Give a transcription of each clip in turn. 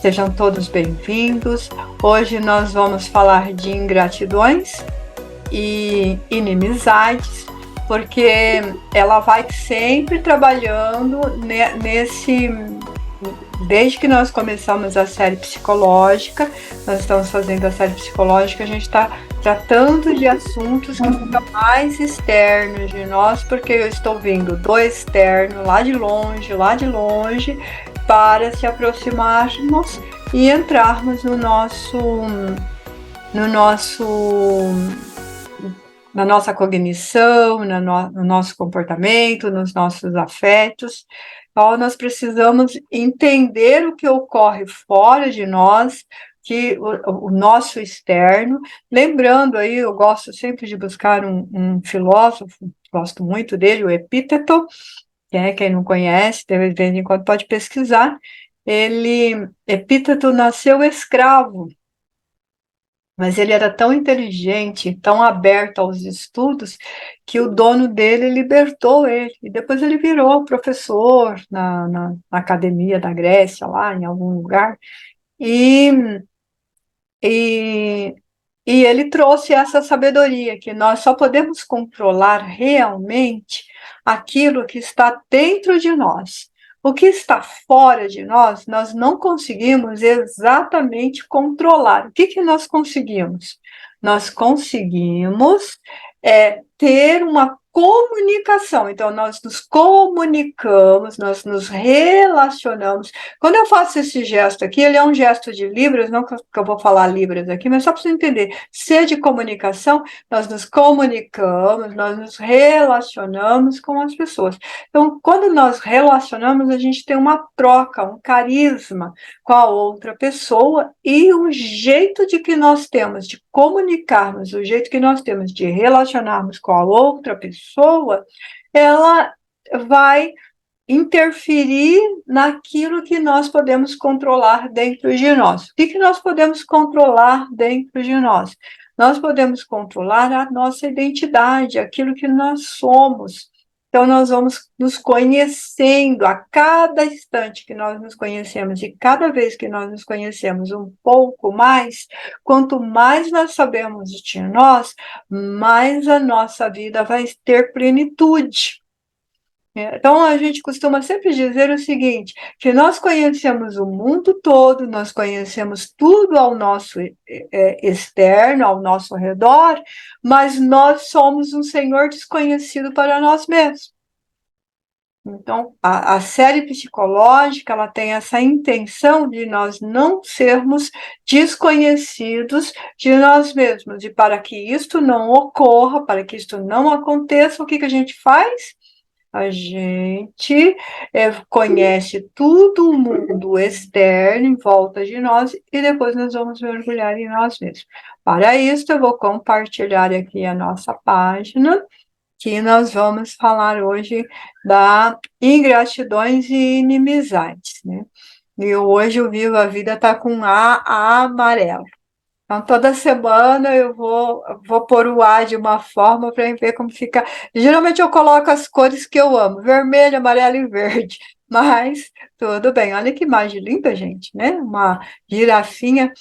Sejam todos bem-vindos. Hoje nós vamos falar de ingratidões e inimizades, porque ela vai sempre trabalhando desde que nós começamos a série psicológica, nós estamos fazendo a série psicológica, a gente está tratando de assuntos que ficam mais externos de nós, porque eu estou vindo do externo, lá de longe, para se aproximarmos e entrarmos na nossa cognição, no nosso comportamento, nos nossos afetos. Então, nós precisamos entender o que ocorre fora de nós, que o nosso externo. Lembrando aí, eu gosto sempre de buscar um filósofo, gosto muito dele, o Epíteto, quem não conhece, de vez em quando pode pesquisar. Epíteto nasceu escravo, mas ele era tão inteligente, tão aberto aos estudos, que o dono dele libertou ele. E depois ele virou professor na academia da Grécia, lá em algum lugar. E, e, e ele trouxe essa sabedoria, que nós só podemos controlar realmente aquilo que está dentro de nós. O que está fora de nós, nós não conseguimos exatamente controlar. O que nós conseguimos? Nós conseguimos ter uma comunicação. Então, nós nos comunicamos, nós nos relacionamos. Quando eu faço esse gesto aqui, ele é um gesto de Libras, não que eu vou falar Libras aqui, mas só para você entender. C de comunicação, nós nos comunicamos, nós nos relacionamos com as pessoas. Então, quando nós relacionamos, a gente tem uma troca, um carisma com a outra pessoa, e o jeito de que nós temos de comunicarmos, o jeito que nós temos de relacionarmos com a outra pessoa, ela vai interferir naquilo que nós podemos controlar dentro de nós. O que nós podemos controlar dentro de nós? Nós podemos controlar a nossa identidade, aquilo que nós somos. Então, nós vamos nos conhecendo a cada instante que nós nos conhecemos, e cada vez que nós nos conhecemos um pouco mais, quanto mais nós sabemos de nós, mais a nossa vida vai ter plenitude. Então, a gente costuma sempre dizer o seguinte, que nós conhecemos o mundo todo, nós conhecemos tudo ao nosso externo, ao nosso redor, mas nós somos um Senhor desconhecido para nós mesmos. Então, a série psicológica, ela tem essa intenção de nós não sermos desconhecidos de nós mesmos, e para que isto não ocorra, para que isto não aconteça, o que a gente faz? A gente conhece tudo o mundo externo em volta de nós e depois nós vamos mergulhar em nós mesmos. Para isso, eu vou compartilhar aqui a nossa página, que nós vamos falar hoje da ingratidões e inimizades, né? E hoje o Viva a Vida está com A amarelo. Então, toda semana eu vou pôr o A de uma forma para ver como fica. Geralmente eu coloco as cores que eu amo, vermelho, amarelo e verde. Mas tudo bem, olha que imagem linda, gente, né? Uma girafinha.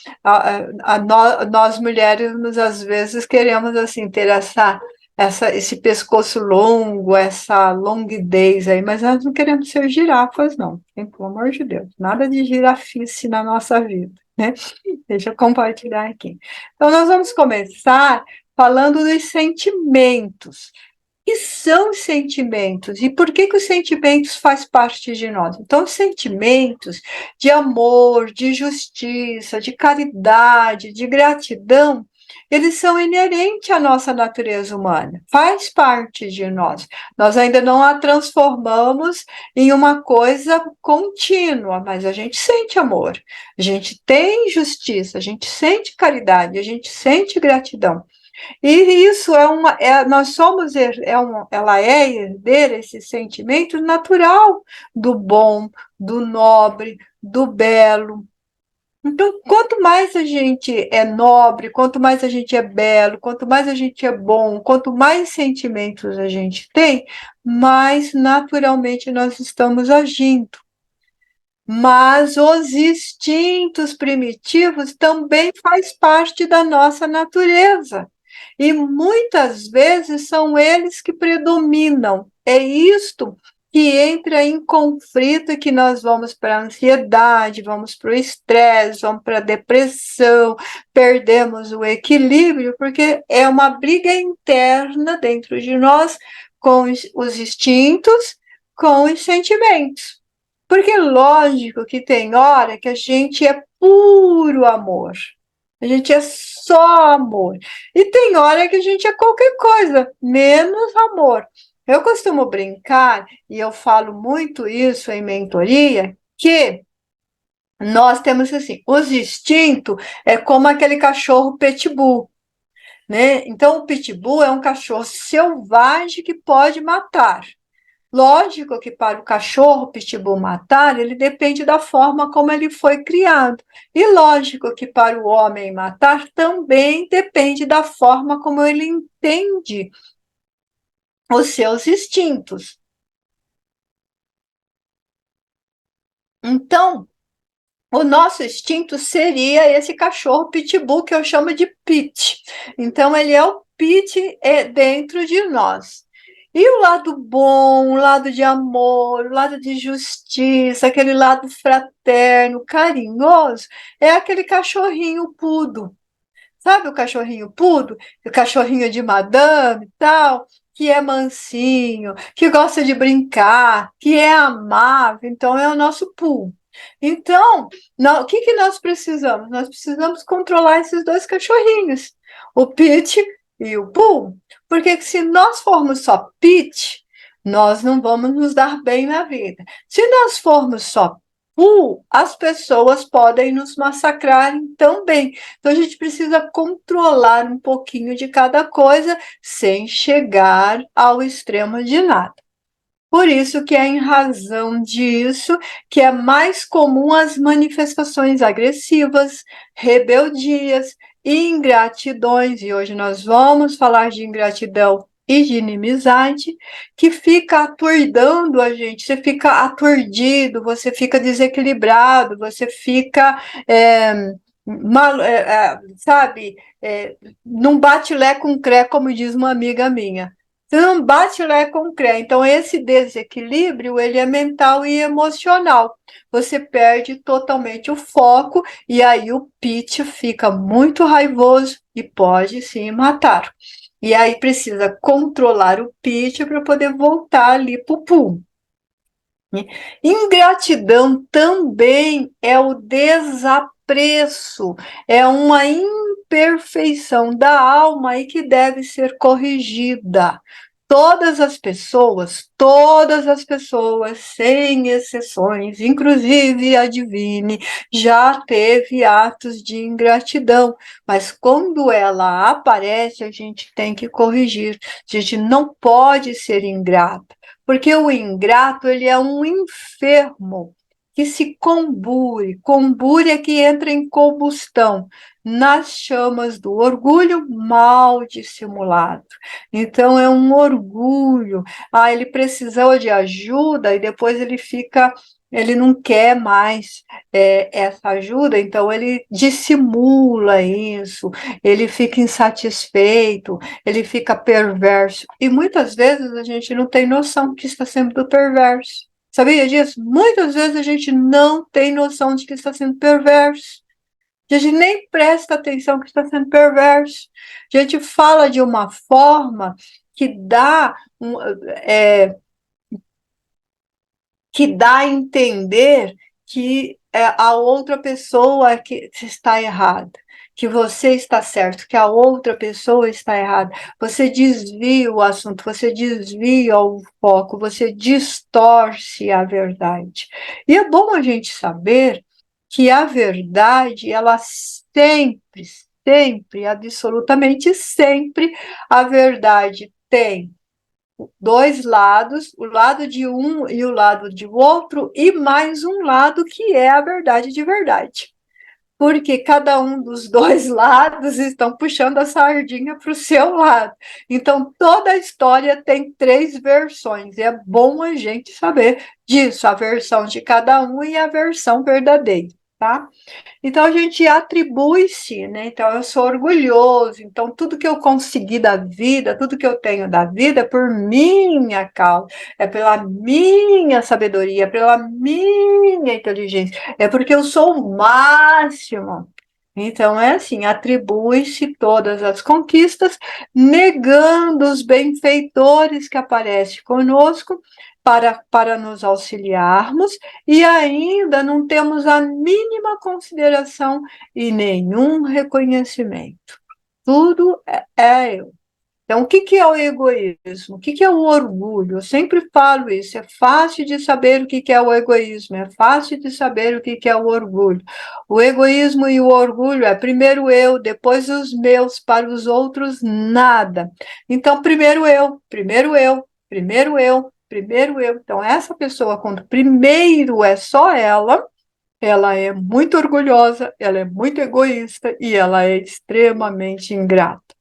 Nós mulheres, às vezes, queremos assim ter esse pescoço longo, essa longuidez aí, mas nós não queremos ser girafas, não. Pelo amor de Deus, nada de girafice na nossa vida, né? Deixa eu compartilhar aqui. Então, nós vamos começar falando dos sentimentos. O que são os sentimentos? E por que os sentimentos fazem parte de nós? Então, os sentimentos de amor, de justiça, de caridade, de gratidão, eles são inerentes à nossa natureza humana, faz parte de nós. Nós ainda não a transformamos em uma coisa contínua, mas a gente sente amor, a gente tem justiça, a gente sente caridade, a gente sente gratidão. E isso nós somos, ela é herdeira, esse sentimento natural do bom, do nobre, do belo. Então, quanto mais a gente é nobre, quanto mais a gente é belo, quanto mais a gente é bom, quanto mais sentimentos a gente tem, mais naturalmente nós estamos agindo. mas os instintos primitivos também faz parte da nossa natureza. E muitas vezes são eles que predominam. É isto que entra em conflito e que nós vamos para a ansiedade, vamos para o estresse, vamos para a depressão, perdemos o equilíbrio, porque é uma briga interna dentro de nós com os instintos, com os sentimentos. Porque lógico que tem hora que a gente é puro amor. A gente é só amor. E tem hora que a gente é qualquer coisa, menos amor. Eu costumo brincar, e eu falo muito isso em mentoria, que nós temos assim, os instintos é como aquele cachorro pitbull, né? Então, o pitbull é um cachorro selvagem que pode matar. Lógico que para o cachorro pitbull matar, ele depende da forma como ele foi criado. E lógico que para o homem matar também depende da forma como ele entende os seus instintos. Então, o nosso instinto seria esse cachorro pitbull que eu chamo de pit. Então, ele é o pit dentro de nós. E o lado bom, o lado de amor, o lado de justiça, aquele lado fraterno, carinhoso, é aquele cachorrinho pudo. Sabe o cachorrinho pudo? O cachorrinho de madame e tal, que é mansinho, que gosta de brincar, que é amável, então é o nosso pool. Então, o que, que nós precisamos? Nós precisamos controlar esses dois cachorrinhos, o Pit e o Pooh, porque se nós formos só Pit, nós não vamos nos dar bem na vida. Se nós formos só Pooh, as pessoas podem nos massacrar também. Então, a gente precisa controlar um pouquinho de cada coisa sem chegar ao extremo de nada. Por isso que é em razão disso que é mais comum as manifestações agressivas, rebeldias, ingratidões, e hoje nós vamos falar de ingratidão e de inimizade, que fica aturdando a gente, você fica aturdido, você fica desequilibrado, você fica, sabe, não bate lé com cré, como diz uma amiga minha. Você não bate lá com cré. Então, esse desequilíbrio, ele é mental e emocional. Você perde totalmente o foco e aí o pitch fica muito raivoso e pode sim matar. E aí precisa controlar o pitch para poder voltar ali para o pool. Ingratidão também é o desapreço, é uma imperfeição da alma e que deve ser corrigida. Todas as pessoas, sem exceções, inclusive a Divine, já teve atos de ingratidão, mas quando ela aparece, a gente tem que corrigir. A gente não pode ser ingrata, porque o ingrato, ele é um enfermo que se combure é que entra em combustão nas chamas do orgulho mal dissimulado. Então é um orgulho. Ele precisou de ajuda e depois ele não quer mais essa ajuda, então ele dissimula isso, ele fica insatisfeito, ele fica perverso. E muitas vezes a gente não tem noção que está sendo perverso. Sabia disso? Muitas vezes a gente não tem noção de que está sendo perverso. A gente nem presta atenção que está sendo perverso. A gente fala de uma forma que dá a entender que a outra pessoa que está errada, que você está certo, que a outra pessoa está errada. Você desvia o assunto, você desvia o foco, você distorce a verdade. E é bom a gente saber que a verdade, ela sempre, absolutamente sempre, a verdade tem dois lados, o lado de um e o lado de outro, e mais um lado que é a verdade de verdade. porque cada um dos dois lados estão puxando a sardinha para o seu lado. Então, toda a história tem três versões, e é bom a gente saber disso, a versão de cada um e a versão verdadeira, tá? Então a gente atribui-se, né? Então eu sou orgulhoso, então tudo que eu consegui da vida, tudo que eu tenho da vida é por minha causa, é pela minha sabedoria, pela minha inteligência, é porque eu sou o máximo. Então é assim, atribui-se todas as conquistas, negando os benfeitores que aparecem conosco para nos auxiliarmos e ainda não temos a mínima consideração e nenhum reconhecimento. Tudo é eu. Então, o que é o egoísmo? O que é o orgulho? Eu sempre falo isso. É fácil de saber o que é o egoísmo, é fácil de saber o que é o orgulho. O egoísmo e o orgulho é primeiro eu, depois os meus, para os outros nada. Então, primeiro eu, primeiro eu, primeiro eu, primeiro eu. Então, essa pessoa, quando primeiro é só ela é muito orgulhosa, ela é muito egoísta e ela é extremamente ingrata.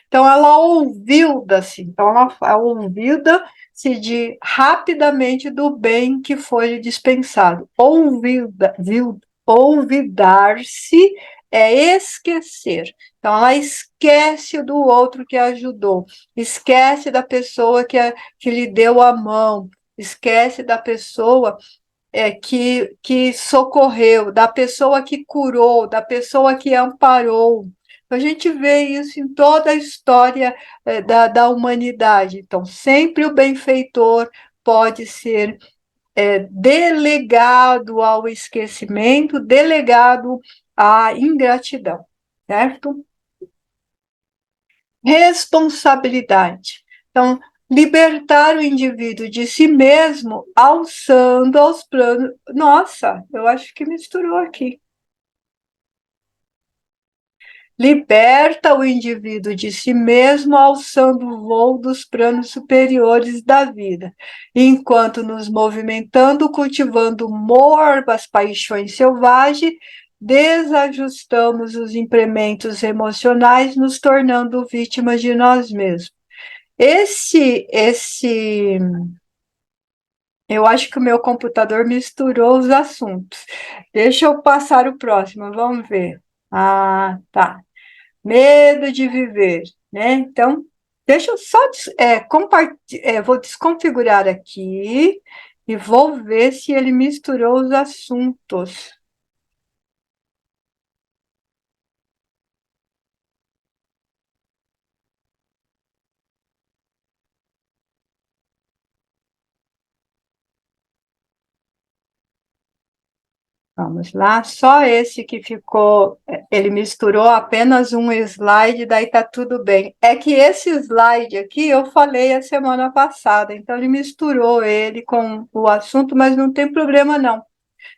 Então, ela ouviu-se, então ela ouviu-se de rapidamente do bem que foi lhe dispensado. Olvidar-se é esquecer. Então, ela esquece do outro que a ajudou, esquece da pessoa que lhe deu a mão, esquece da pessoa que socorreu, da pessoa que curou, da pessoa que amparou. A gente vê isso em toda a história da humanidade. Então, sempre o benfeitor pode ser delegado ao esquecimento, delegado à ingratidão, certo? Responsabilidade. Então, libertar o indivíduo de si mesmo, alçando aos planos. Nossa, eu acho que misturou aqui. Liberta o indivíduo de si mesmo, alçando o voo dos planos superiores da vida, enquanto nos movimentando, cultivando morbas paixões selvagens, desajustamos os implementos emocionais, nos tornando vítimas de nós mesmos. Esse, eu acho que o meu computador misturou os assuntos. Deixa eu passar o próximo, vamos ver. Ah, tá. Medo de viver, né? Então, deixa eu só vou desconfigurar aqui e vou ver se ele misturou os assuntos. Vamos lá, só esse que ficou, ele misturou apenas um slide, daí tá tudo bem. É que esse slide aqui eu falei a semana passada, então ele misturou ele com o assunto, mas não tem problema não.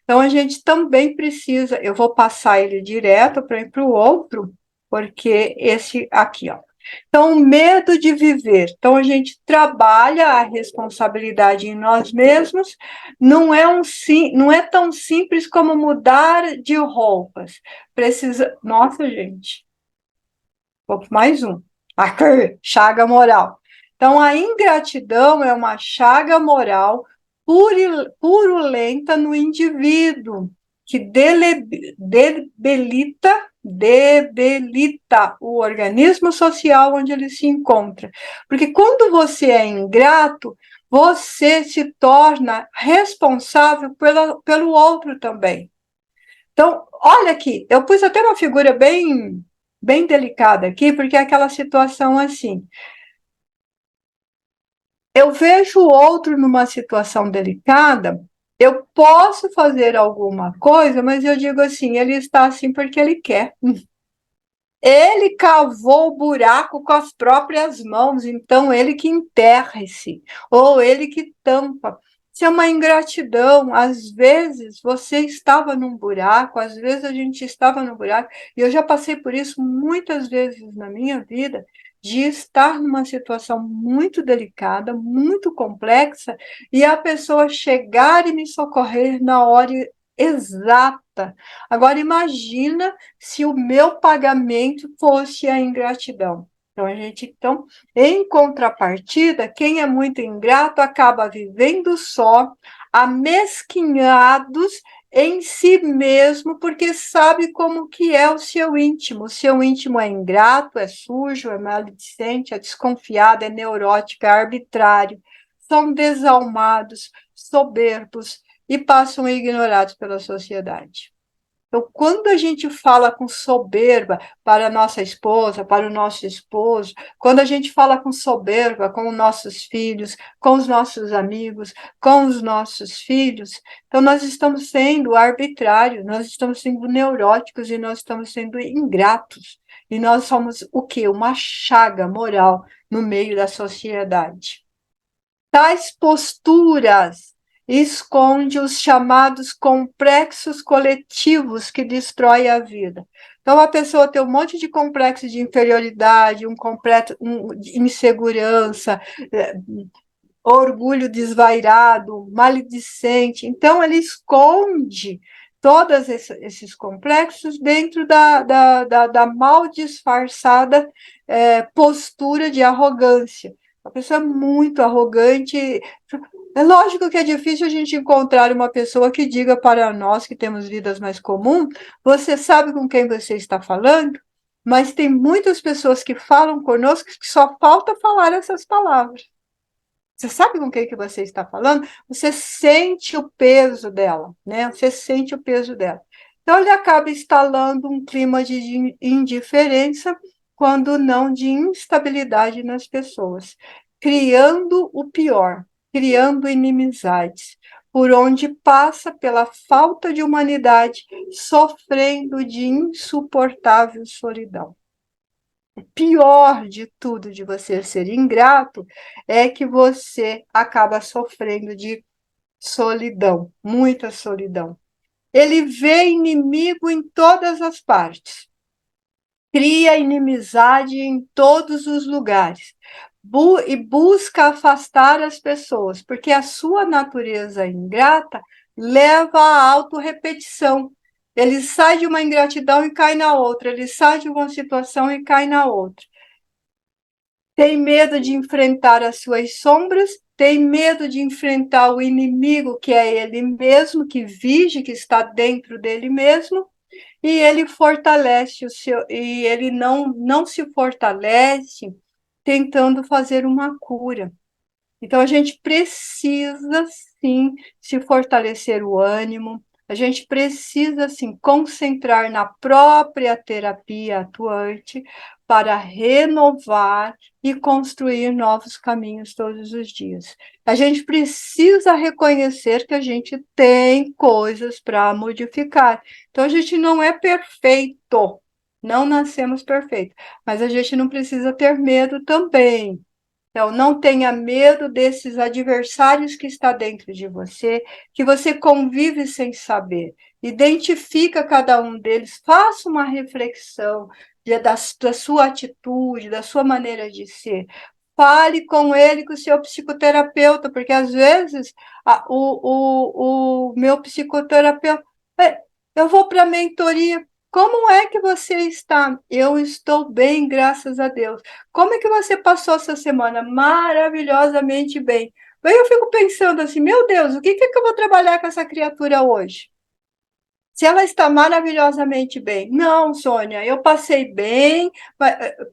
Então a gente também precisa, eu vou passar ele direto para ir para o outro, porque esse aqui, ó. Então, o medo de viver. Então, a gente trabalha a responsabilidade em nós mesmos. Não é tão simples como mudar de roupas. Precisa. Nossa, gente. Mais um. Aqui, chaga moral. Então, a ingratidão é uma chaga moral purulenta no indivíduo, que debilita o organismo social onde ele se encontra. Porque quando você é ingrato, você se torna responsável pelo outro também. Então, olha aqui, eu pus até uma figura bem delicada aqui, porque é aquela situação assim. Eu vejo o outro numa situação delicada, eu posso fazer alguma coisa, mas eu digo assim, ele está assim porque ele quer. Ele cavou o buraco com as próprias mãos, então ele que enterre-se, ou ele que tampa. Isso é uma ingratidão. Às vezes você estava num buraco, às vezes a gente estava no buraco, e eu já passei por isso muitas vezes na minha vida, de estar numa situação muito delicada, muito complexa, e a pessoa chegar e me socorrer na hora exata grata. Agora, imagina se o meu pagamento fosse a ingratidão. Então, em contrapartida, quem é muito ingrato acaba vivendo só, amesquinhados em si mesmo, porque sabe como que é o seu íntimo. O seu íntimo é ingrato, é sujo, é maledicente, é desconfiado, é neurótico, é arbitrário. São desalmados, soberbos e passam ignorados pela sociedade. Então, quando a gente fala com soberba para a nossa esposa, para o nosso esposo, quando a gente fala com soberba com os nossos filhos, com os nossos amigos, com os nossos filhos, então nós estamos sendo arbitrários, nós estamos sendo neuróticos e nós estamos sendo ingratos. E nós somos o quê? Uma chaga moral no meio da sociedade. Tais posturas esconde os chamados complexos coletivos que destroem a vida. Então, a pessoa tem um monte de complexo de inferioridade, de insegurança, orgulho desvairado, maledicente. Então, ele esconde todos esses complexos dentro da mal disfarçada postura de arrogância. A pessoa é muito arrogante. É lógico que é difícil a gente encontrar uma pessoa que diga para nós que temos vidas mais comuns, você sabe com quem você está falando? Mas tem muitas pessoas que falam conosco que só falta falar essas palavras. Você sabe com quem que você está falando? Você sente o peso dela, né? Você sente o peso dela. Então, ele acaba instalando um clima de indiferença, quando não de instabilidade nas pessoas, criando o pior, criando inimizades, por onde passa pela falta de humanidade, sofrendo de insuportável solidão. O pior de tudo de você ser ingrato é que você acaba sofrendo de solidão, muita solidão. Ele vê inimigo em todas as partes, cria inimizade em todos os lugares e busca afastar as pessoas, porque a sua natureza ingrata leva à autorrepetição. Ele sai de uma ingratidão e cai na outra, ele sai de uma situação e cai na outra. Tem medo de enfrentar as suas sombras, tem medo de enfrentar o inimigo que é ele mesmo, que vige, que está dentro dele mesmo, e ele fortalece e ele não se fortalece tentando fazer uma cura. Então, a gente precisa, sim, se fortalecer o ânimo, a gente precisa, sim, concentrar na própria terapia atuante para renovar e construir novos caminhos todos os dias. A gente precisa reconhecer que a gente tem coisas para modificar. Então, a gente não é perfeito, não nascemos perfeitos, mas a gente não precisa ter medo também. Então, não tenha medo desses adversários que está dentro de você, que você convive sem saber. Identifica cada um deles, faça uma reflexão da sua atitude, da sua maneira de ser. Fale com ele, com o seu psicoterapeuta, porque às vezes o meu psicoterapeuta, eu vou para a mentoria. Como é que você está? Eu estou bem, graças a Deus. Como é que você passou essa semana? Maravilhosamente bem. Aí eu fico pensando assim, meu Deus, o que que eu vou trabalhar com essa criatura hoje? Se ela está maravilhosamente bem. Não, Sônia, eu passei bem,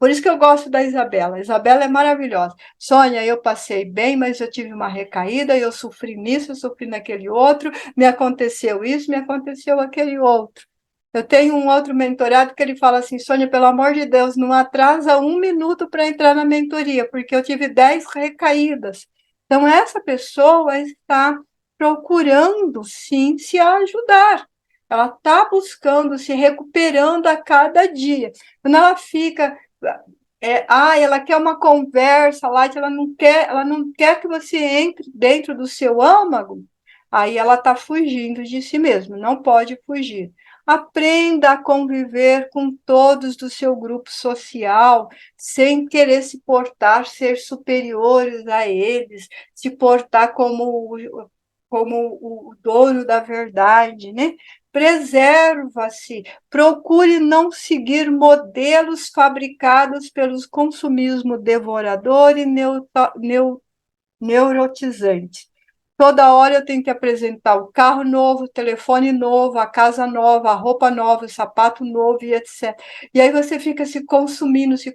por isso que eu gosto da Isabela. A Isabela é maravilhosa. Sônia, eu passei bem, mas eu tive uma recaída, eu sofri nisso, eu sofri naquele outro, me aconteceu isso, me aconteceu aquele outro. Eu tenho um outro mentorado que ele fala assim, Sônia, pelo amor de Deus, não atrasa um minuto para entrar na mentoria, porque eu tive 10 recaídas. Então, essa pessoa está procurando, sim, se ajudar. Ela está buscando, se recuperando a cada dia. Quando ela fica... ela quer uma conversa lá, ela não quer que você entre dentro do seu âmago, aí ela está fugindo de si mesma, não pode fugir. Aprenda a conviver com todos do seu grupo social, sem querer se portar, ser superiores a eles, se portar como o dono da verdade, né? preserva-se, procure não seguir modelos fabricados pelos consumismo devorador e neurotizante. Toda hora eu tenho que apresentar o carro novo, o telefone novo, a casa nova, a roupa nova, o sapato novo e etc. E aí você fica se consumindo, se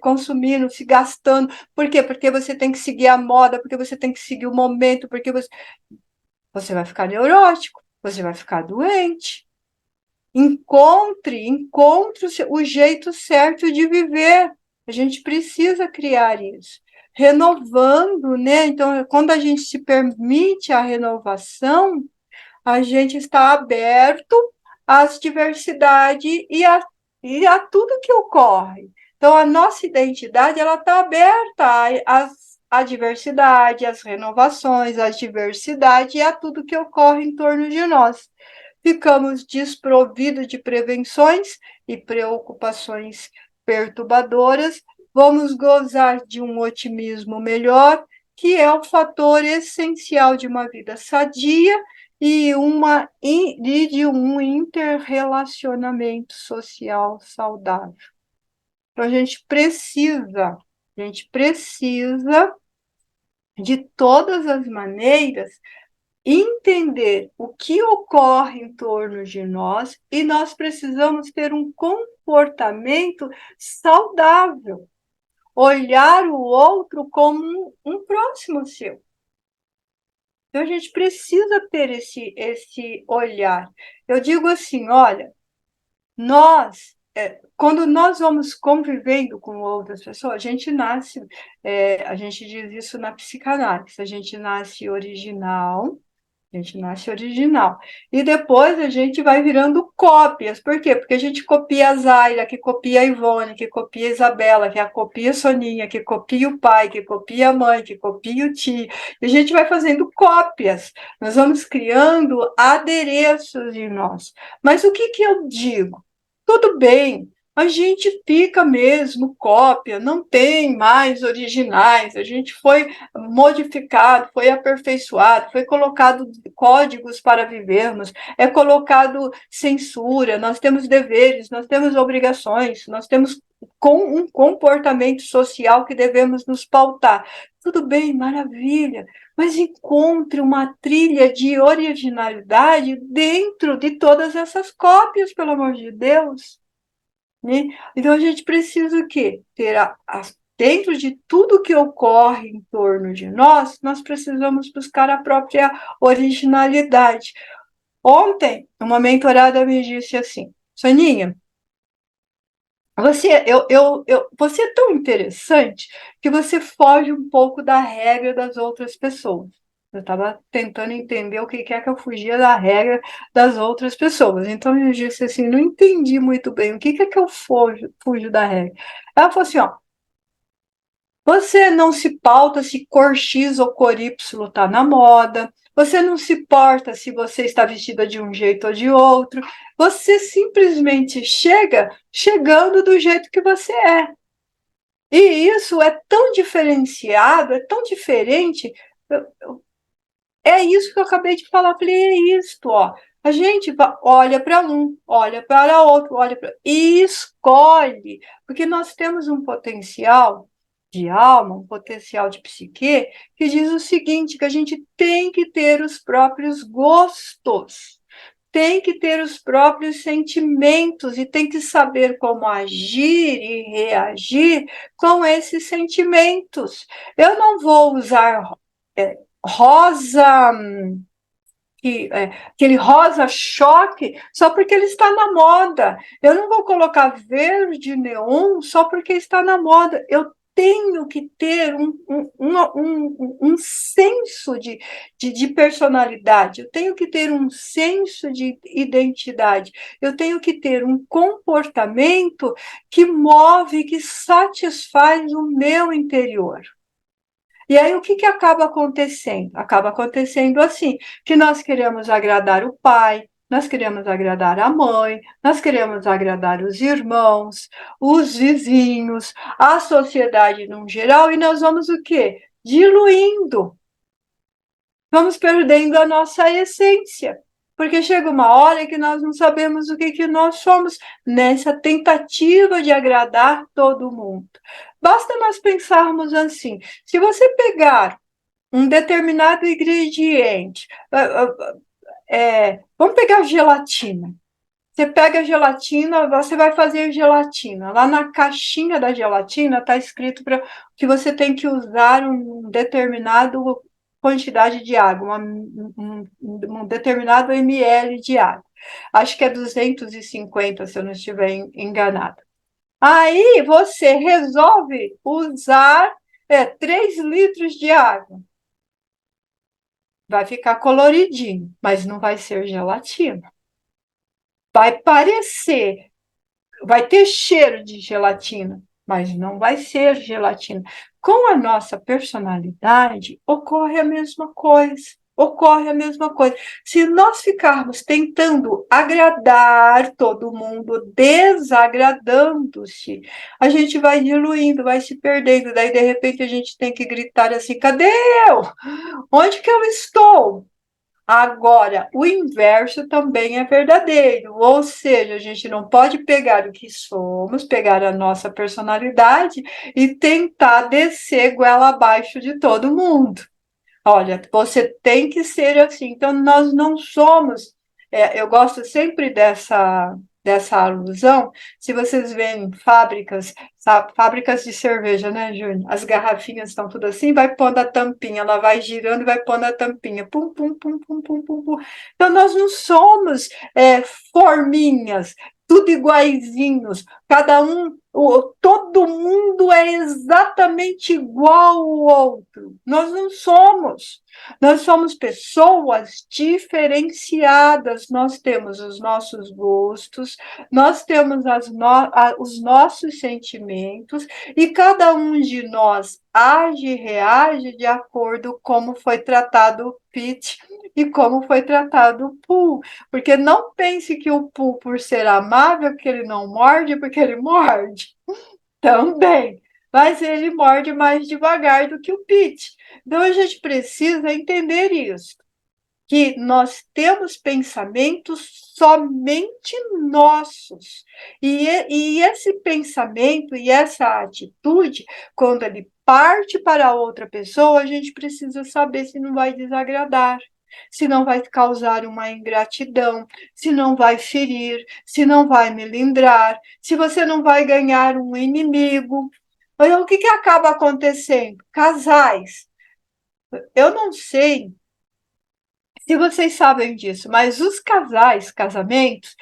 gastando. Por quê? Porque você tem que seguir a moda, porque você tem que seguir o momento, porque você vai ficar neurótico, você vai ficar doente. Encontre o jeito certo de viver. A gente precisa criar isso. Renovando, né? Então, quando a gente se permite a renovação, a gente está aberto às diversidades e a tudo que ocorre. Então, a nossa identidade ela está aberta à diversidade, às renovações, às diversidades e a tudo que ocorre em torno de nós. Ficamos desprovidos de prevenções e preocupações perturbadoras, vamos gozar de um otimismo melhor, que é o fator essencial de uma vida sadia e de um interrelacionamento social saudável. Então, a gente precisa, de todas as maneiras, entender o que ocorre em torno de nós e nós precisamos ter um comportamento saudável, olhar o outro como um próximo seu. Então, a gente precisa ter esse olhar. Eu digo assim, olha, quando nós vamos convivendo com outras pessoas, a gente nasce, a gente diz isso na psicanálise, a gente nasce original. A gente nasce original. E depois a gente vai virando cópias. Por quê? Porque a gente copia a Zaira, que copia a Ivone, que copia a Isabela, que copia a Soninha, que copia o pai, que copia a mãe, que copia o tio. E a gente vai fazendo cópias. Nós vamos criando adereços de nós. Mas o que eu digo? Tudo bem, a gente fica mesmo cópia, não tem mais originais, a gente foi modificado, foi aperfeiçoado, foi colocado códigos para vivermos, é colocado censura, nós temos deveres, nós temos obrigações, nós temos um comportamento social que devemos nos pautar. Tudo bem, maravilha, mas encontre uma trilha de originalidade dentro de todas essas cópias, pelo amor de Deus. Né? Então a gente precisa o quê? Dentro de tudo que ocorre em torno de nós precisamos buscar a própria originalidade. Ontem, uma mentorada me disse assim, Soninha, você é tão interessante que você foge um pouco da regra das outras pessoas. Eu estava tentando entender o que é que eu fugia da regra das outras pessoas. Então eu disse assim, não entendi muito bem o que é que eu fujo da regra. Ela falou assim, ó, você não se pauta se cor X ou cor Y está na moda. Você não se importa se você está vestida de um jeito ou de outro. Você simplesmente chegando do jeito que você é. E isso é tão diferenciado, é tão diferente. É isso que eu acabei de falar. Falei, é isto, ó. A gente olha para um, olha para outro, e escolhe, porque nós temos um potencial de alma, um potencial de psique, que diz o seguinte, que a gente tem que ter os próprios gostos, tem que ter os próprios sentimentos e tem que saber como agir e reagir com esses sentimentos. Eu não vou usar rosa, aquele rosa choque, só porque ele está na moda. Eu não vou colocar verde neon só porque está na moda. Eu tenho que ter um senso de personalidade, eu tenho que ter um senso de identidade, eu tenho que ter um comportamento que move, que satisfaz o meu interior. E aí, o que acaba acontecendo? Acaba acontecendo assim, que nós queremos agradar o pai, nós queremos agradar a mãe, nós queremos agradar os irmãos, os vizinhos, a sociedade no geral, e nós vamos o quê? Diluindo. Vamos perdendo a nossa essência. Porque chega uma hora que nós não sabemos o que nós somos nessa tentativa de agradar todo mundo. Basta nós pensarmos assim: se você pegar um determinado ingrediente, vamos pegar gelatina. Você pega a gelatina, você vai fazer gelatina. Lá na caixinha da gelatina está escrito que você tem que usar um determinado quantidade de água, um determinado ml de água. Acho que é 250, se eu não estiver enganado. Aí você resolve usar 3 litros de água. Vai ficar coloridinho, mas não vai ser gelatina. Vai parecer, vai ter cheiro de gelatina, mas não vai ser gelatina. Com a nossa personalidade, ocorre a mesma coisa. Ocorre a mesma coisa. Se nós ficarmos tentando agradar todo mundo, desagradando-se, a gente vai diluindo, vai se perdendo. Daí, de repente, a gente tem que gritar assim: cadê eu? Onde que eu estou? Agora, o inverso também é verdadeiro, ou seja, a gente não pode pegar o que somos, pegar a nossa personalidade e tentar descer goela abaixo de todo mundo. Olha, você tem que ser assim. Então, nós não somos. Eu gosto sempre dessa alusão. Se vocês veem fábricas, sabe, fábricas de cerveja, né, Júnior? As garrafinhas estão tudo assim, vai pondo a tampinha, ela vai girando e vai pondo a tampinha. Pum, pum, pum, pum, pum, pum, pum. Então, nós não somos forminhas, tudo iguaizinhos, cada um, todo mundo é exatamente igual ao outro. Nós não somos. Nós somos pessoas diferenciadas. Nós temos os nossos gostos, nós temos os nossos sentimentos, e cada um de nós age e reage de acordo com como foi tratado o Pete e como foi tratado o Pooh. Porque não pense que o Pooh, por ser amável, que ele não morde, porque ele morde também. Mas ele morde mais devagar do que o Pete. Então a gente precisa entender isso, que nós temos pensamentos somente nossos. E esse pensamento e essa atitude, quando ele parte para outra pessoa, a gente precisa saber se não vai desagradar, se não vai causar uma ingratidão, se não vai ferir, se não vai melindrar, se você não vai ganhar um inimigo. Então, o que acaba acontecendo? Casais. Eu não sei se vocês sabem disso, mas os casais, casamentos,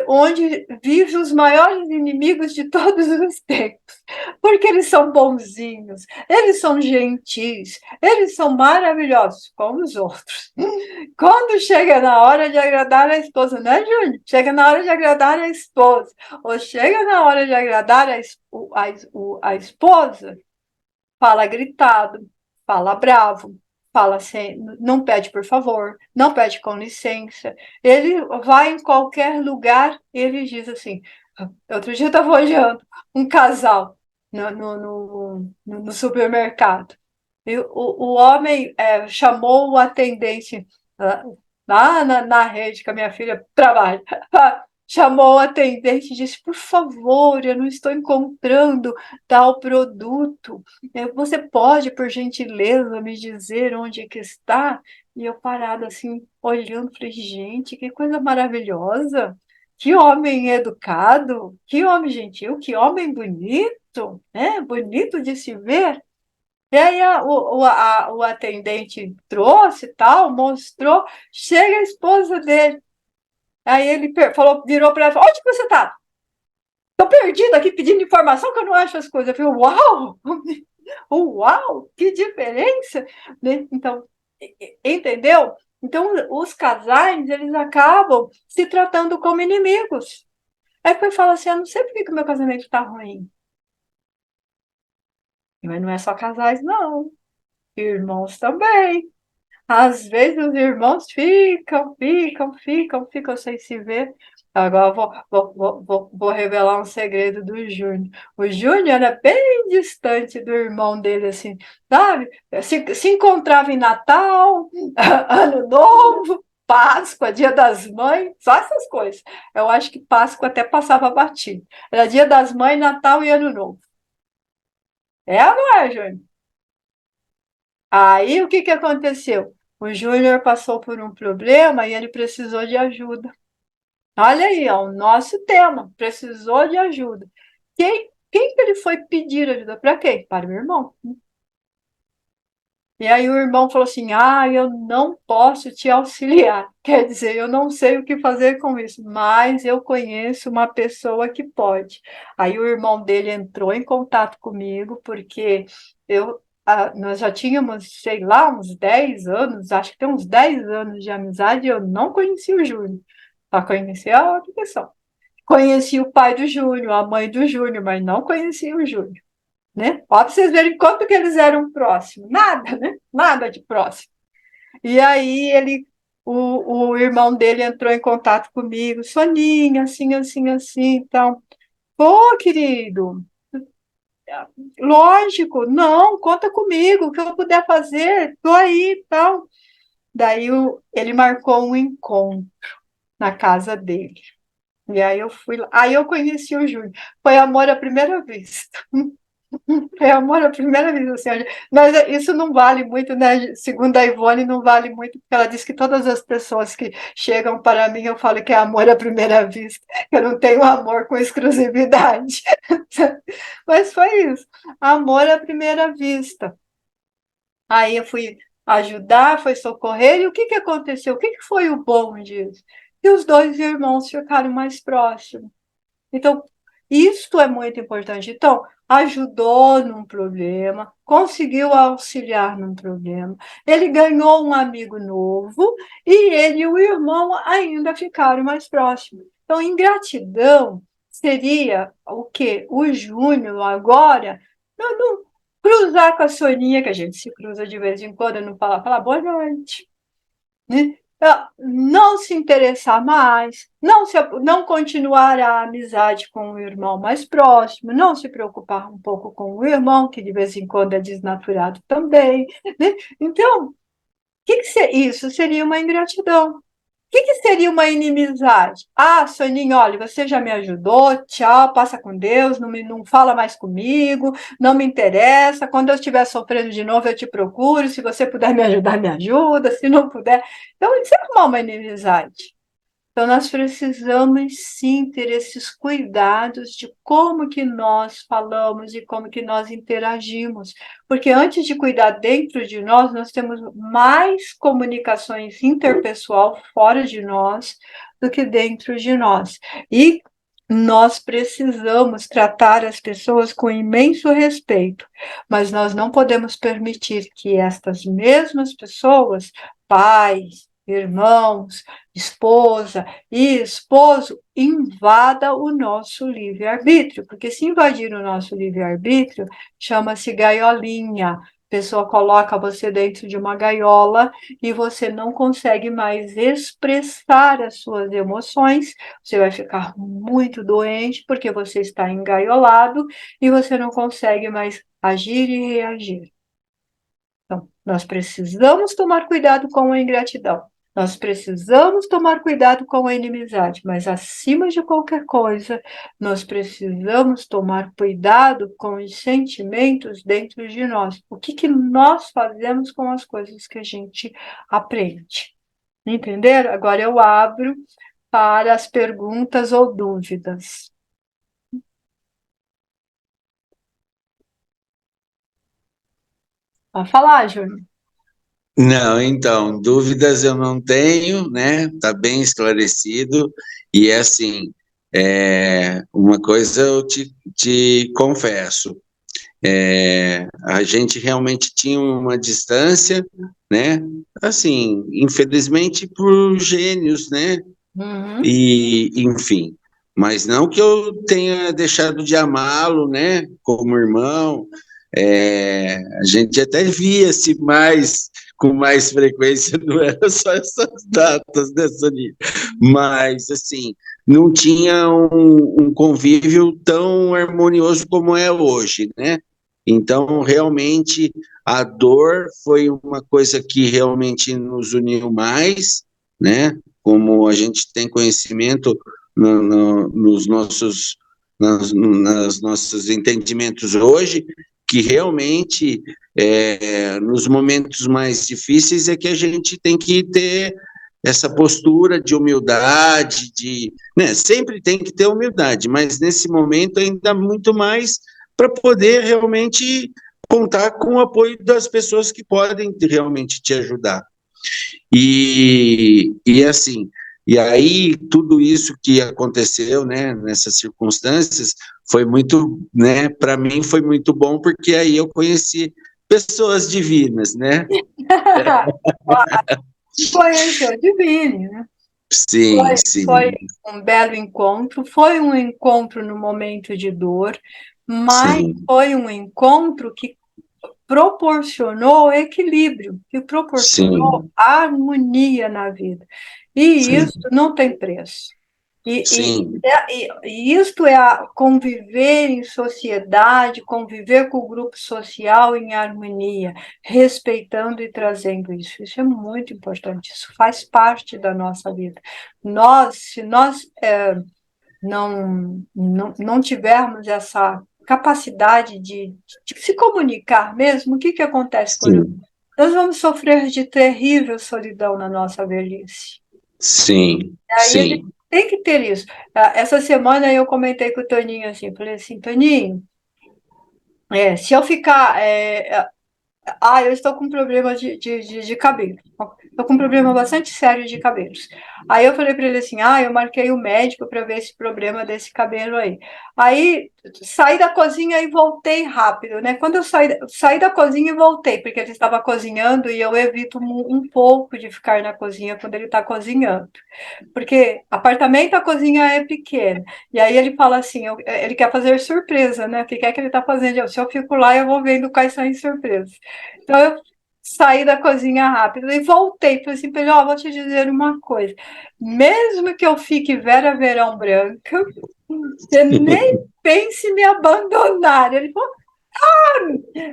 onde vivem os maiores inimigos de todos os tempos, porque eles são bonzinhos, eles são gentis, eles são maravilhosos, como os outros. Quando chega na hora de agradar a esposa, né, Júnior? Chega na hora de agradar a esposa, ou chega na hora de agradar a esposa, fala gritado, fala bravo, fala sem, não pede por favor, não pede com licença. Ele vai em qualquer lugar, ele diz assim. Outro dia eu estava olhando um casal no supermercado. E o homem chamou o atendente lá na rede que a minha filha trabalha. Chamou o atendente e disse: por favor, eu não estou encontrando tal produto. Você pode, por gentileza, me dizer onde é que está? E eu parada assim, olhando, falei: gente, que coisa maravilhosa! Que homem educado, que homem gentil, que homem bonito, né? Bonito de se ver. E aí o atendente trouxe, tal, mostrou, chega a esposa dele. Aí ele falou, virou para ela, onde que você está? Estou perdido aqui pedindo informação que eu não acho as coisas. Eu falei: uau! Uau, que diferença! Né? Então, entendeu? Então, os casais, eles acabam se tratando como inimigos. Aí foi falar assim: eu não sei por que o meu casamento está ruim. Mas não é só casais, não. Irmãos também. Às vezes os irmãos ficam sem se ver. Agora eu vou revelar um segredo do Júnior. O Júnior era bem distante do irmão dele, assim, sabe? Se encontrava em Natal, Ano Novo, Páscoa, Dia das Mães, só essas coisas. Eu acho que Páscoa até passava batido. Era Dia das Mães, Natal e Ano Novo. É ou não é, Júnior? Aí o que que aconteceu? O Júnior passou por um problema e ele precisou de ajuda. Olha aí, ó, o nosso tema, precisou de ajuda. Quem que ele foi pedir ajuda? Para quem? Para o irmão. E aí o irmão falou assim: Ah, eu não posso te auxiliar. Quer dizer, eu não sei o que fazer com isso, mas eu conheço uma pessoa que pode. Aí o irmão dele entrou em contato comigo, porque nós já tínhamos, sei lá, uns 10 anos, acho que tem uns 10 anos de amizade, e eu não conhecia o Júnior. Só conhecia a outra pessoa. Conheci o pai do Júnior, a mãe do Júnior, mas não conhecia o Júnior, né? Ó, pra vocês verem quanto que eles eram próximos. Nada, né? Nada de próximo. E aí o irmão dele entrou em contato comigo, Soninha, assim, assim, assim, então. Pô, querido, lógico, não, conta comigo, o que eu puder fazer, tô aí, tal. Daí ele marcou um encontro na casa dele. E aí eu fui lá. Aí eu conheci o Júnior. Foi amor à primeira vista. Foi amor à primeira vista, assim, mas isso não vale muito, né? Segundo a Ivone, não vale muito, porque ela diz que todas as pessoas que chegam para mim, eu falo que é amor à primeira vista, que eu não tenho amor com exclusividade. Mas foi isso, amor à primeira vista. Aí eu fui ajudar, fui socorrer, e o que que aconteceu? O que que foi o bom disso? E os dois irmãos ficaram mais próximos. Então, isto é muito importante. Então, ajudou num problema, conseguiu auxiliar num problema, ele ganhou um amigo novo e ele e o irmão ainda ficaram mais próximos. Então, ingratidão seria o quê? O Júnior agora não cruzar com a Soninha, que a gente se cruza de vez em quando, não falar boa noite, né? Não se interessar mais, não continuar a amizade com o irmão mais próximo, não se preocupar um pouco com o irmão, que de vez em quando é desnaturado também, né? Então, isso seria uma ingratidão. Que seria uma inimizade? Ah, Soninho, olha, você já me ajudou, tchau, passa com Deus, não fala mais comigo, não me interessa. Quando eu estiver sofrendo de novo, eu te procuro. Se você puder me ajudar, me ajuda. Se não puder. Então, isso é uma inimizade. Então, nós precisamos sim ter esses cuidados de como que nós falamos e como que nós interagimos. Porque antes de cuidar dentro de nós temos mais comunicações interpessoal fora de nós do que dentro de nós. E nós precisamos tratar as pessoas com imenso respeito, mas nós não podemos permitir que estas mesmas pessoas, pais, irmãos, esposa e esposo, invada o nosso livre-arbítrio, porque se invadir o nosso livre-arbítrio, chama-se gaiolinha. A pessoa coloca você dentro de uma gaiola e você não consegue mais expressar as suas emoções, você vai ficar muito doente porque você está engaiolado e você não consegue mais agir e reagir. Então, nós precisamos tomar cuidado com a ingratidão. Nós precisamos tomar cuidado com a inimizade, mas acima de qualquer coisa, nós precisamos tomar cuidado com os sentimentos dentro de nós. O que que nós fazemos com as coisas que a gente aprende? Entenderam? Agora eu abro para as perguntas ou dúvidas. Pode falar, Júnior. Não, então, dúvidas eu não tenho, né? Tá bem esclarecido. E é assim, uma coisa eu te confesso, a gente realmente tinha uma distância, né? Assim, infelizmente por gênios, né? Uhum. E, enfim, mas não que eu tenha deixado de amá-lo, né? Como irmão, a gente até via-se mais, com mais frequência, não era só essas datas, né, Sonia? Mas, assim, não tinha um convívio tão harmonioso como é hoje, né? Então, realmente, a dor foi uma coisa que realmente nos uniu mais, né? Como a gente tem conhecimento nos nos nossos entendimentos hoje, que realmente, nos momentos mais difíceis, é que a gente tem que ter essa postura de humildade, né? Sempre tem que ter humildade, mas nesse momento ainda muito mais para poder realmente contar com o apoio das pessoas que podem realmente te ajudar. E assim, e aí tudo isso que aconteceu, né, nessas circunstâncias, foi muito, né, para mim foi muito bom, porque aí eu conheci pessoas divinas, né? Conheceu Divine, né? Sim, Foi sim, um belo encontro, foi um encontro no momento de dor, mas sim, foi um encontro que proporcionou equilíbrio, que proporcionou sim, harmonia na vida. E sim, isso não tem preço. sim, E isto é a conviver em sociedade, conviver com o grupo social em harmonia, respeitando e trazendo isso. Isso é muito importante, isso faz parte da nossa vida. Se nós não tivermos essa capacidade de se comunicar mesmo, o que, que acontece com nós? sim, Nós vamos sofrer de terrível solidão na nossa velhice. sim, Aí a gente sim, tem que ter isso. Essa semana eu comentei com o Toninho assim, falei assim, Toninho, se eu ficar eu estou com um problema de cabelo. Estou com um problema bastante sério de cabelos. Aí eu falei para ele assim: eu marquei o médico para ver esse problema desse cabelo aí. Aí saí da cozinha e voltei rápido, né? Quando eu saí da cozinha e voltei, porque ele estava cozinhando e eu evito um pouco de ficar na cozinha quando ele está cozinhando. Porque apartamento, a cozinha é pequena. E aí ele fala assim, ele quer fazer surpresa, né? O que é que ele está fazendo? Se eu fico lá, eu vou vendo quais são as surpresas. Então eu saí da cozinha rápido e voltei. Falei assim, Pedro, vou te dizer uma coisa. Mesmo que eu fique Vera Verão branca, você nem pense em me abandonar. Ele falou,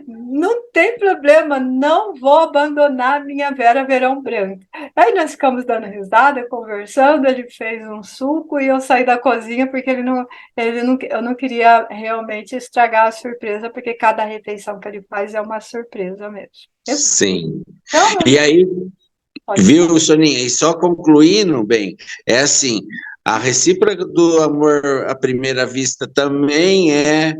não tem problema, não vou abandonar minha Vera Verão branca. Aí nós ficamos dando risada, conversando, ele fez um suco e eu saí da cozinha porque eu não queria realmente estragar a surpresa, porque cada refeição que ele faz é uma surpresa mesmo. sim. Então, E aí, pode falar. viu, Soninha? E só concluindo, bem, é assim, a recíproca do amor à primeira vista também é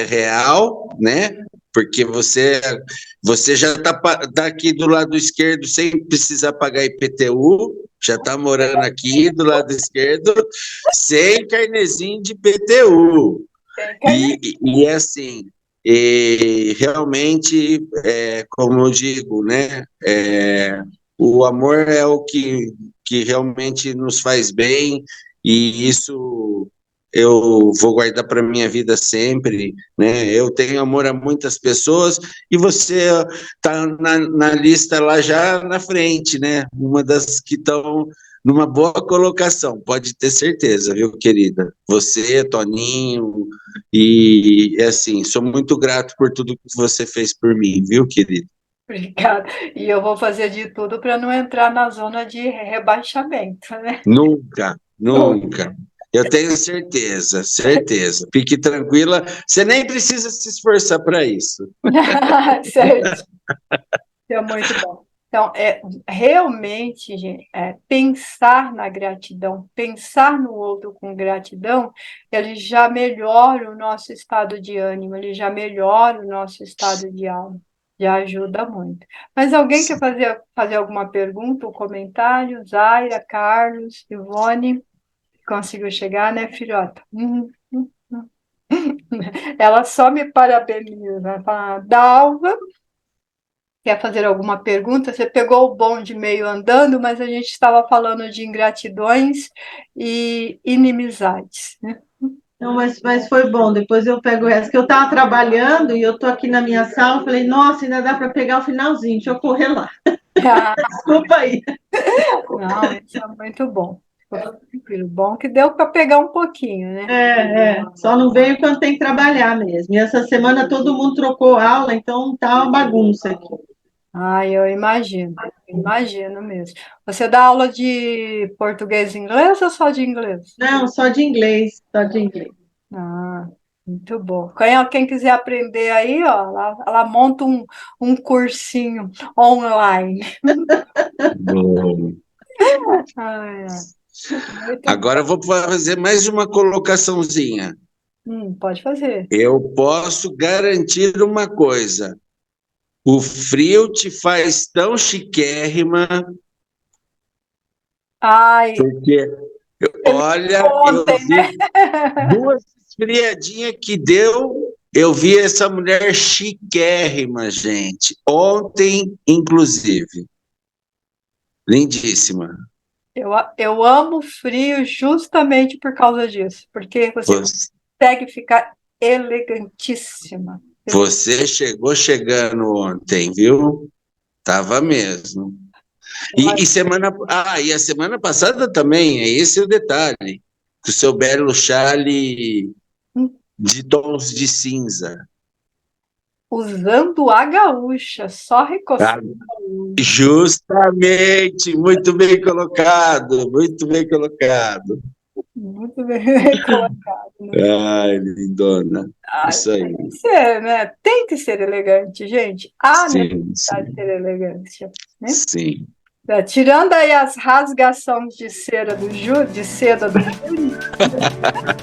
real, né? Porque você já tá aqui do lado esquerdo sem precisar pagar IPTU, já está morando aqui do lado esquerdo sem carnezinho de IPTU. E é assim, realmente, como eu digo, né? O amor é o que realmente nos faz bem, e isso eu vou guardar para minha vida sempre, né? Eu tenho amor a muitas pessoas e você está na lista lá já na frente, né? Uma das que estão numa boa colocação, pode ter certeza, viu, querida? Você, Toninho, e assim, sou muito grato por tudo que você fez por mim, viu, querido? Obrigada. E eu vou fazer de tudo para não entrar na zona de rebaixamento, né? Nunca, nunca. Eu tenho certeza, certeza. Fique tranquila, você nem precisa se esforçar para isso. Certo. É muito bom. Então, realmente, gente, pensar na gratidão, pensar no outro com gratidão, ele já melhora o nosso estado de ânimo, ele já melhora o nosso estado de alma, já ajuda muito. Mas alguém quer fazer alguma pergunta ou comentário? Zaira, Carlos, Ivone, conseguiu chegar, né, filhota? Ela só me parabeniza, fala, Dalva. Quer fazer alguma pergunta? Você pegou o bonde meio andando, mas a gente estava falando de ingratidões e inimizades, né? Não, mas foi bom. Depois eu pego essa, que eu estava trabalhando e eu estou aqui na minha sala. Falei, nossa, ainda dá para pegar o finalzinho. Deixa eu correr lá. Ah, Desculpa aí. não, isso é muito bom. Tranquilo. Bom que deu para pegar um pouquinho, né? Só não veio quando tem que trabalhar mesmo. E essa semana todo mundo trocou aula, então tá uma bagunça aqui. Ah, eu imagino mesmo. Você dá aula de português e inglês ou só de inglês? Não, só de inglês, só de inglês. Ah, muito bom. Quem quiser aprender aí, ó, ela monta um cursinho online. Bom, Ai, ai, muito bom. agora eu vou fazer mais uma colocaçãozinha. Pode fazer. Eu posso garantir uma coisa: o frio te faz tão chiquérrima, Ai, porque, olha, eu ontem, vi né? duas esfriadinhas que deu, eu vi essa mulher chiquérrima, gente. Ontem, inclusive. Lindíssima. Eu amo frio justamente por causa disso, porque você Você, consegue ficar elegantíssima. você chegou chegando ontem, viu? Tava mesmo. E a semana passada também, é esse o detalhe. Com o seu belo chale de tons de cinza. Usando a gaúcha, só Ah, recoçando. justamente, muito bem colocado, muito bem colocado. Muito bem colocado, né? Ai, lindona. Ah, Isso aí. tem que ser, né? Tem que ser elegante, gente. Há Sim, necessidade de sim, ser elegante, né? sim. Tirando aí as rasgações de cera de seda do Júnior,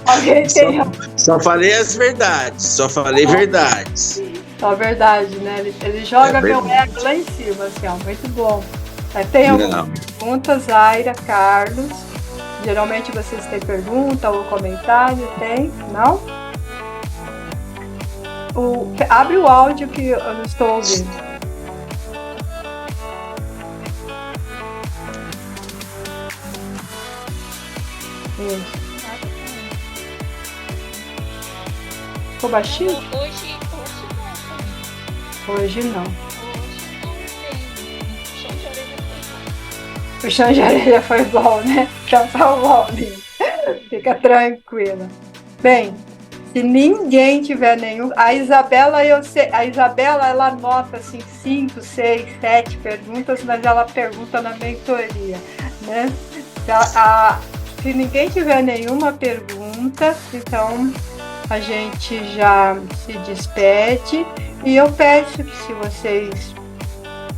alguém Só, tem só falei as verdades, só falei verdades. a verdade, né? Ele É joga meu verdade. ego lá em cima, assim, ó, muito bom. Tem algumas Não, perguntas, Aira, Carlos? Geralmente vocês têm pergunta ou comentário, tem? Não? Abre o áudio que eu não estou ouvindo. Isso. Ficou baixinho? Hoje não. Hoje não. O chão de orelha foi bom. O chão de areia foi bom, né? Já tá bom, Lívia. Fica tranquila. Bem, se ninguém tiver nenhum. A Isabela, eu sei. A Isabela, ela anota assim 5, 6, 7 perguntas, mas ela pergunta na mentoria, né? Se ninguém tiver nenhuma pergunta, então a gente já se despede. E eu peço que, se vocês,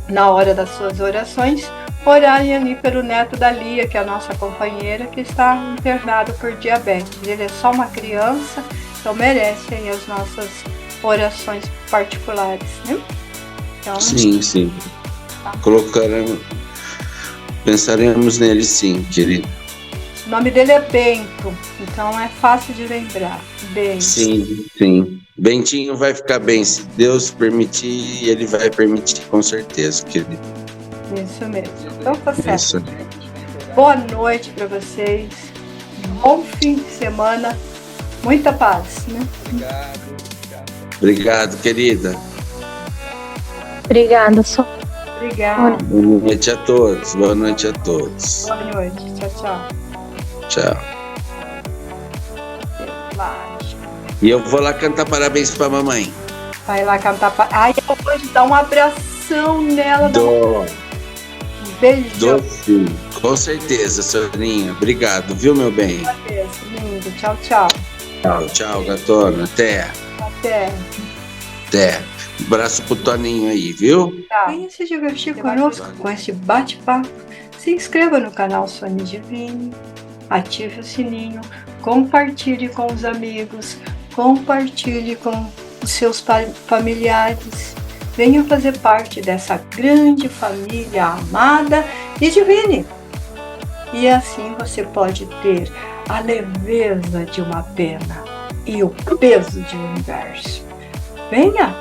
na hora das suas orações, orarem ali pelo neto da Lia, que é a nossa companheira, que está internado por diabetes. Ele é só uma criança, então merecem as nossas orações particulares, né? Então, sim, sim. Colocaremos, pensaremos nele sim, querido. o nome dele é Bento, então é fácil de lembrar. Bento. Sim, sim. Bentinho vai ficar bem, se Deus permitir, ele vai permitir, com certeza, querido. Isso mesmo. Então tá certo. Isso. Boa noite para vocês. Bom fim de semana. Muita paz, né? Obrigado, querida. Obrigada, só. Obrigada. Boa noite a todos. Boa noite a todos. Boa noite. Tchau, tchau. Tchau. Relaxa. E eu vou lá cantar parabéns pra mamãe. Vai lá cantar. Ai, eu vou dar um abração nela. Dou, Um beijão. dou sim. Com certeza, Soninha. Obrigado, viu, meu bem? Lindo. Tchau, tchau. Tchau, tchau, gatona. Até. Até. Até. Um abraço pro Toninho aí, viu? Venha se divertir conosco com este bate-papo. Se inscreva no canal Sônia Divine, ative o sininho, compartilhe com os amigos, compartilhe com os seus familiares. Venha fazer parte dessa grande família amada e divine. E assim você pode ter a leveza de uma pena e o peso de um universo. Venha!